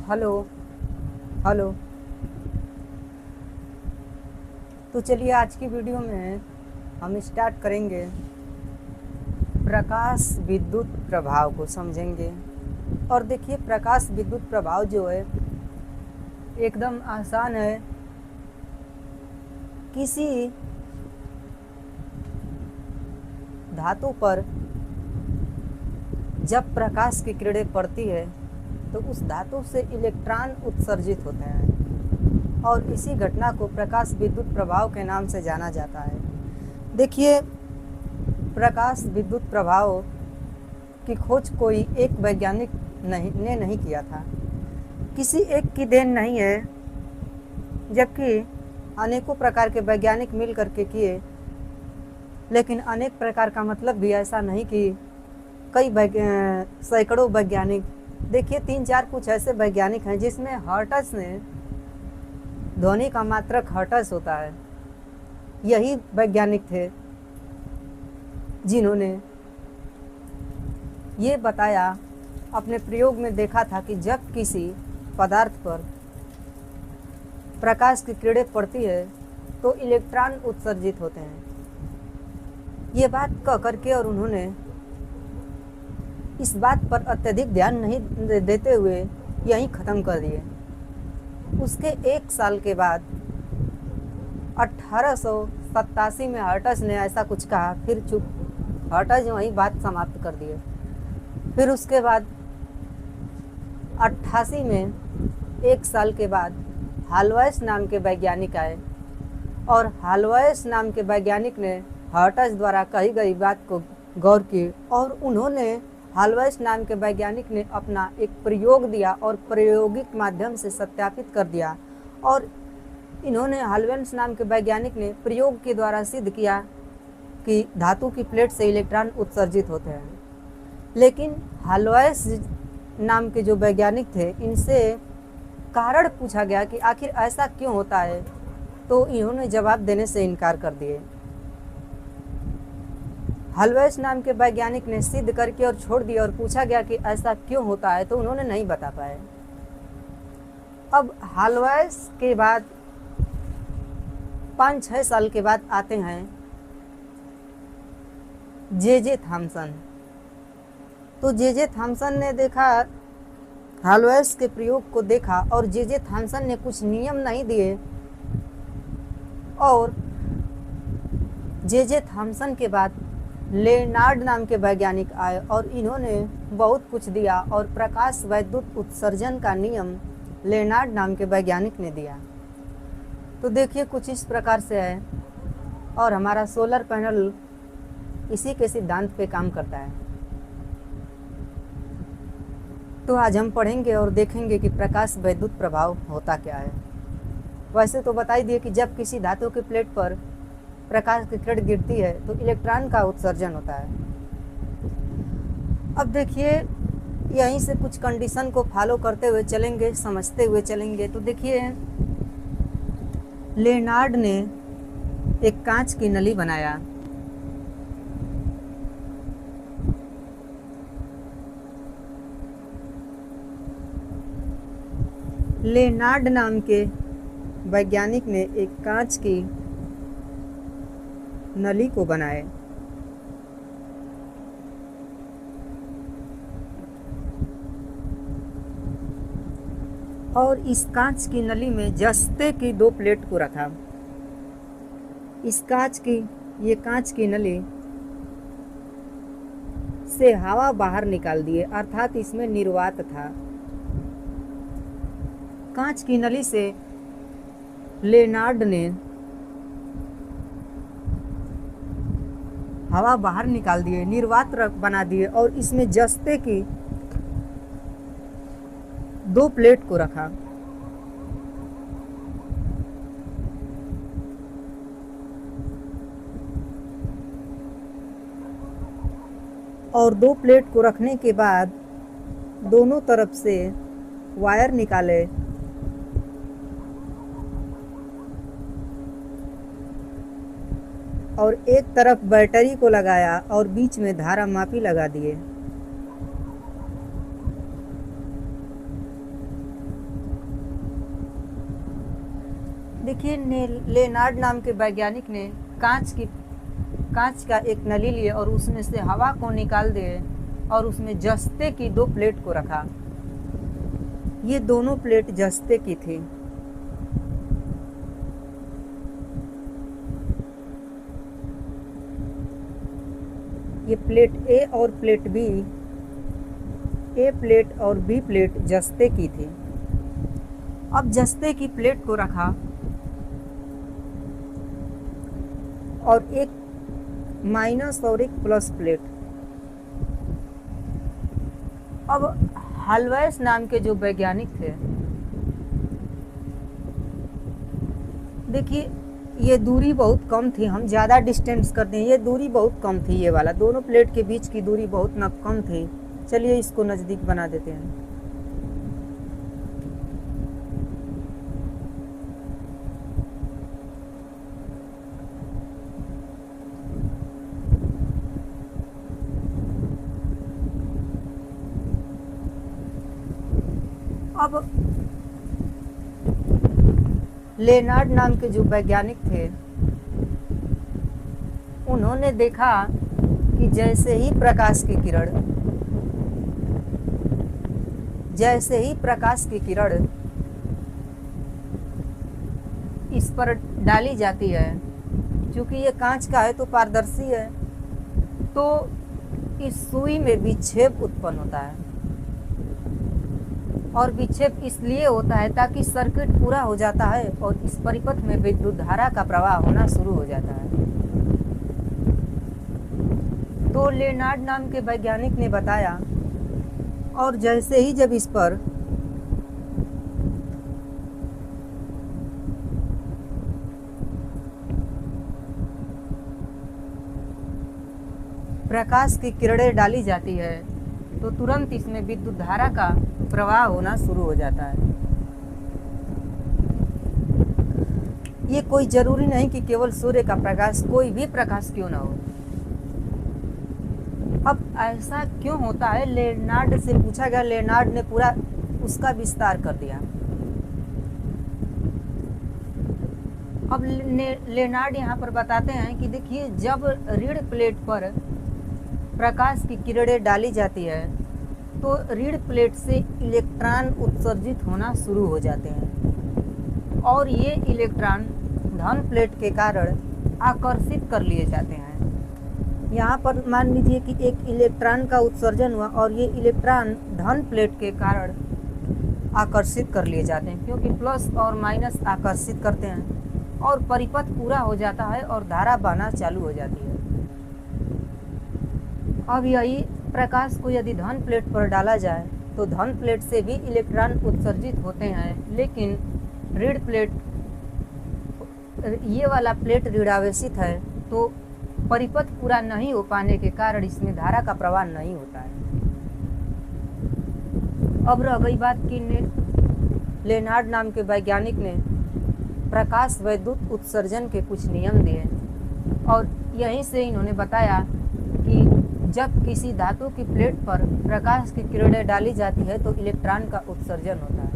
Hello. Hello. तो चलिए आज की वीडियो में हम स्टार्ट करेंगे, प्रकाश विद्युत प्रभाव को समझेंगे। और देखिए, प्रकाश विद्युत प्रभाव जो है एकदम आसान है। किसी धातु पर जब प्रकाश की किरणें पड़ती है तो उस धातु से इलेक्ट्रॉन उत्सर्जित होते हैं और इसी घटना को प्रकाश विद्युत प्रभाव के नाम से जाना जाता है। देखिए, प्रकाश विद्युत प्रभाव की खोज कोई एक वैज्ञानिक ने नहीं किया था, किसी एक की देन नहीं है, जबकि अनेकों प्रकार के वैज्ञानिक मिल करके किए। लेकिन अनेक प्रकार का मतलब भी ऐसा नहीं कि कई सैकड़ों वैज्ञानिक। देखिए, 3-4 कुछ ऐसे वैज्ञानिक हैं जिसमें हर्ट्ज ने, ध्वनि का मात्रक हर्ट्ज होता है, यही वैज्ञानिक थे जिन्होंने ये बताया, अपने प्रयोग में देखा था कि जब किसी पदार्थ पर प्रकाश की किरणें पड़ती है तो इलेक्ट्रॉन उत्सर्जित होते हैं। ये बात कह करके और उन्होंने इस बात पर अत्यधिक ध्यान नहीं देते हुए यहीं ख़त्म कर दिए। उसके 1 साल के बाद 1887 में हर्ट्ज ने ऐसा कुछ कहा, फिर चुप, हर्ट्ज वहीं बात समाप्त कर दिए। फिर उसके बाद 88 में 1 साल के बाद हाल्वाइस नाम के वैज्ञानिक आए और हाल्वाइस नाम के वैज्ञानिक ने हर्ट्ज द्वारा कही गई बात को गौर की और उन्होंने, हाल्वाइस नाम के वैज्ञानिक ने अपना एक प्रयोग दिया और प्रायोगिक माध्यम से सत्यापित कर दिया। और इन्होंने, हाल्वाइस नाम के वैज्ञानिक ने प्रयोग के द्वारा सिद्ध किया कि धातु की प्लेट से इलेक्ट्रॉन उत्सर्जित होते हैं। लेकिन हाल्वाइस नाम के जो वैज्ञानिक थे, इनसे कारण पूछा गया कि आखिर ऐसा क्यों होता है, तो इन्होंने जवाब देने से इनकार कर दिए। हाल्वाइस नाम के वैज्ञानिक ने सिद्ध करके और छोड़ दिया और पूछा गया कि ऐसा क्यों होता है, तो उन्होंने नहीं बता पाए। अब हाल्वाइस के बाद 5-6 साल के बाद आते हैं जे थॉमसन। तो जे थॉमसन ने देखा, हाल्वाइस के प्रयोग को देखा और जे थॉमसन ने कुछ नियम नहीं दिए। और जे थॉमसन के बाद लेनार्ड नाम के वैज्ञानिक आए और इन्होंने बहुत कुछ दिया और प्रकाश विद्युत उत्सर्जन का नियम लेनार्ड नाम के वैज्ञानिक ने दिया। तो देखिए, कुछ इस प्रकार से है और हमारा सोलर पैनल इसी के सिद्धांत पे काम करता है। तो आज हम पढ़ेंगे और देखेंगे कि प्रकाश विद्युत प्रभाव होता क्या है। वैसे तो बता ही दिए कि जब किसी धातु की प्लेट पर प्रकाश की किरण गिरती है तो इलेक्ट्रॉन का उत्सर्जन होता है। अब देखिए, यहीं से कुछ कंडीशन को फॉलो करते हुए चलेंगे, समझते हुए चलेंगे। तो देखिए, लेनार्ड ने एक कांच की नली बनाया। लेनार्ड नाम के वैज्ञानिक ने एक कांच की नली को बनाए और इस कांच की नली में जस्ते की 2 प्लेट को रखा। ये कांच की नली से हवा बाहर निकाल दिए, अर्थात इसमें निर्वात था। कांच की नली से लेनार्ड ने हवा बाहर निकाल दिए, निर्वात बना दिए और इसमें जस्ते की 2 प्लेट को रखा। और 2 प्लेट को रखने के बाद दोनों तरफ से वायर निकाले और एक तरफ बैटरी को लगाया और बीच में धारा मापी लगा दिए। देखिए लेनार्ड नाम के वैज्ञानिक ने कांच का एक नली लिए और उसमें से हवा को निकाल दिए और उसमें जस्ते की 2 प्लेट को रखा। ये दोनों प्लेट जस्ते की थी। ये प्लेट ए और प्लेट बी, ए प्लेट और बी प्लेट जस्ते की थी। अब जस्ते की प्लेट को रखा और एक माइनस और एक प्लस प्लेट। अब हलवैस नाम के जो वैज्ञानिक थे, देखिए ये दूरी बहुत कम थी, हम ज़्यादा डिस्टेंस करते हैं, ये दूरी बहुत कम थी, ये वाला दोनों प्लेट के बीच की दूरी बहुत न कम थी। चलिए इसको नज़दीक बना देते हैं। अब लेनार्ड नाम के जो वैज्ञानिक थे, उन्होंने देखा कि जैसे ही प्रकाश की किरण इस पर डाली जाती है, क्योंकि ये कांच का है तो पारदर्शी है, तो इस सुई में विक्षेप उत्पन्न होता है। और विक्षेप इसलिए होता है ताकि सर्किट पूरा हो जाता है और इस परिपथ में विद्युत धारा का प्रवाह होना शुरू हो जाता है। तो लेनार्ड नाम के वैज्ञानिक ने बताया, और जैसे ही जब इस पर प्रकाश की किरणें डाली जाती है तो तुरंत इसमें विद्युत धारा का प्रवाह होना शुरू हो जाता है। ये कोई जरूरी नहीं कि केवल सूर्य का प्रकाश, कोई भी प्रकाश क्यों ना हो। अब ऐसा क्यों होता है, लेनार्ड से पूछा गया, लेनार्ड ने पूरा उसका विस्तार कर दिया। अब लेनार्ड यहाँ पर बताते हैं कि देखिए, जब रीढ़ प्लेट पर प्रकाश की किरणें डाली जाती है तो रीढ़ प्लेट से इलेक्ट्रॉन उत्सर्जित होना शुरू हो जाते हैं और ये इलेक्ट्रॉन धन प्लेट के कारण आकर्षित कर लिए जाते हैं। यहाँ पर मान लीजिए कि एक इलेक्ट्रॉन का उत्सर्जन हुआ और ये इलेक्ट्रॉन धन प्लेट के कारण आकर्षित कर लिए जाते हैं, क्योंकि प्लस और माइनस आकर्षित करते हैं और परिपथ पूरा हो जाता है और धारा बहना चालू हो जाती है। अब यही प्रकाश को यदि धन प्लेट पर डाला जाए तो धन प्लेट से भी इलेक्ट्रॉन उत्सर्जित होते हैं, लेकिन ऋण प्लेट, ये वाला प्लेट ऋणावेशित है तो परिपथ पूरा नहीं हो पाने के कारण इसमें धारा का प्रवाह नहीं होता है। अब रह गई बात कि लेनार्ड नाम के वैज्ञानिक ने प्रकाश वैद्युत उत्सर्जन के कुछ नियम दिए और यहीं से इन्होंने बताया कि जब किसी धातु की प्लेट पर प्रकाश की किरणें डाली जाती है तो इलेक्ट्रॉन का उत्सर्जन होता है।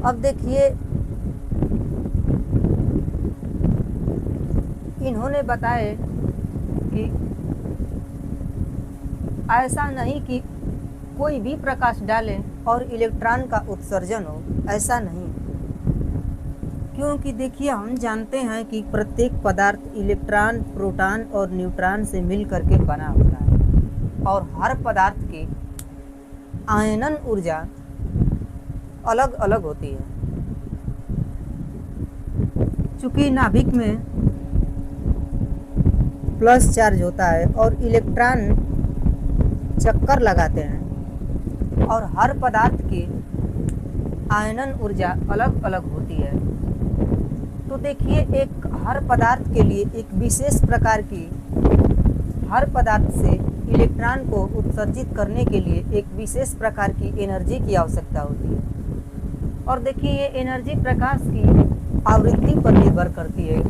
अब देखिए, इन्होंने बताया कि ऐसा नहीं कि कोई भी प्रकाश डालें और इलेक्ट्रॉन का उत्सर्जन हो, ऐसा नहीं, क्योंकि देखिए हम जानते हैं कि प्रत्येक पदार्थ इलेक्ट्रॉन, प्रोटॉन और न्यूट्रॉन से मिल करके बना होता है और हर पदार्थ की आयनन ऊर्जा अलग अलग होती है। चूँकि नाभिक में प्लस चार्ज होता है और इलेक्ट्रॉन चक्कर लगाते हैं और हर पदार्थ की आयनन ऊर्जा अलग अलग होती है। तो देखिए, एक हर पदार्थ के लिए एक विशेष प्रकार की, हर पदार्थ से इलेक्ट्रॉन को उत्सर्जित करने के लिए एक विशेष प्रकार की एनर्जी की आवश्यकता होती है। और देखिए, ये एनर्जी प्रकाश की आवृत्ति पर निर्भर करती है,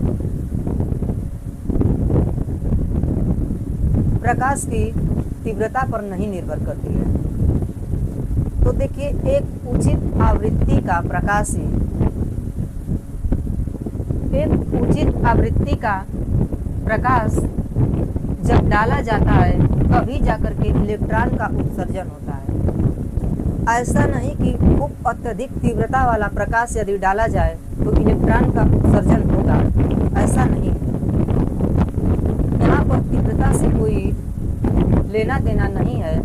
प्रकाश की तीव्रता पर नहीं निर्भर करती है। तो देखिए, एक उचित आवृत्ति का प्रकाश ही एक उचित आवृत्ति का प्रकाश जब डाला जाता है तभी जाकर के इलेक्ट्रॉन का उत्सर्जन होता है। ऐसा नहीं कि खूब अत्यधिक तीव्रता वाला प्रकाश यदि डाला जाए तो इलेक्ट्रॉन का उत्सर्जन होगा, ऐसा नहीं है। यहाँ पर तीव्रता से कोई लेना देना नहीं है।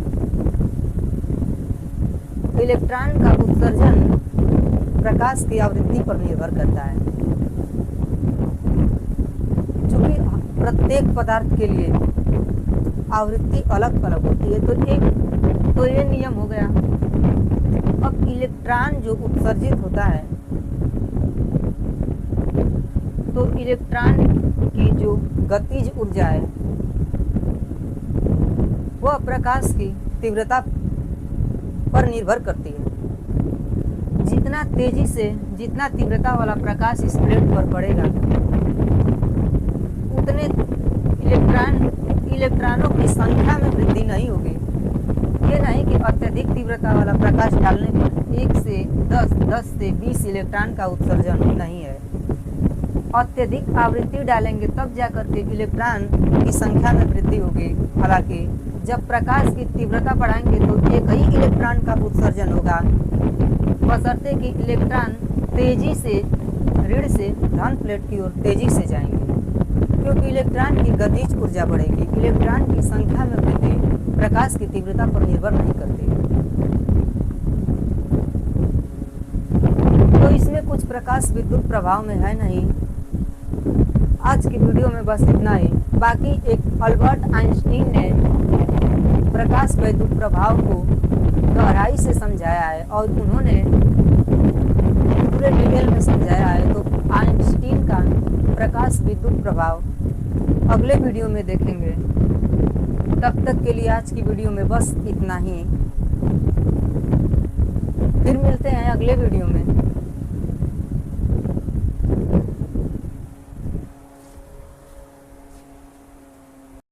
इलेक्ट्रॉन का उत्सर्जन प्रकाश की आवृत्ति पर निर्भर करता है। चूंकि प्रत्येक पदार्थ के लिए आवृत्ति अलग अलग होती है तो ये नियम हो गया। अब इलेक्ट्रॉन जो उत्सर्जित होता है तो इलेक्ट्रॉन की जो गतिज ऊर्जा है वह प्रकाश की तीव्रता पर निर्भर करती है। जितना तीव्रता वाला प्रकाश इस प्लेट पर पड़ेगा उतने इलेक्ट्रॉनों की संख्या में वृद्धि नहीं होगी। ये नहीं कि अत्यधिक तीव्रता वाला प्रकाश डालने पर 1 से 10 से 20 इलेक्ट्रॉन का उत्सर्जन नहीं है। अत्यधिक आवृत्ति डालेंगे तब जाकर के इलेक्ट्रॉन की संख्या में वृद्धि होगी। हालांकि जब प्रकाश की तीव्रता बढ़ाएंगे तो एक ही इलेक्ट्रॉन का उत्सर्जन होगा, बशर्ते कि इलेक्ट्रॉन तेजी से ऋण से धन प्लेट की ओर तेजी से जाएंगे, क्योंकि इलेक्ट्रॉन की गतिज ऊर्जा बढ़ेगी। इलेक्ट्रॉन की संख्या में वृद्धि प्रकाश की तीव्रता पर निर्भर नहीं करती। तो इसमें कुछ प्रकाश विद्युत प्रभाव में है नहीं। आज की वीडियो में बस इतना ही। बाकी एक अल्बर्ट आइंस्टीन ने प्रकाश विद्युत प्रभाव को गहराई से समझाया है और उन्होंने पूरे डिटेल में समझाया है। तो आइंस्टीन का प्रकाश विद्युत प्रभाव अगले वीडियो में देखेंगे। तब तक के लिए आज की वीडियो में बस इतना ही। फिर मिलते हैं अगले वीडियो में।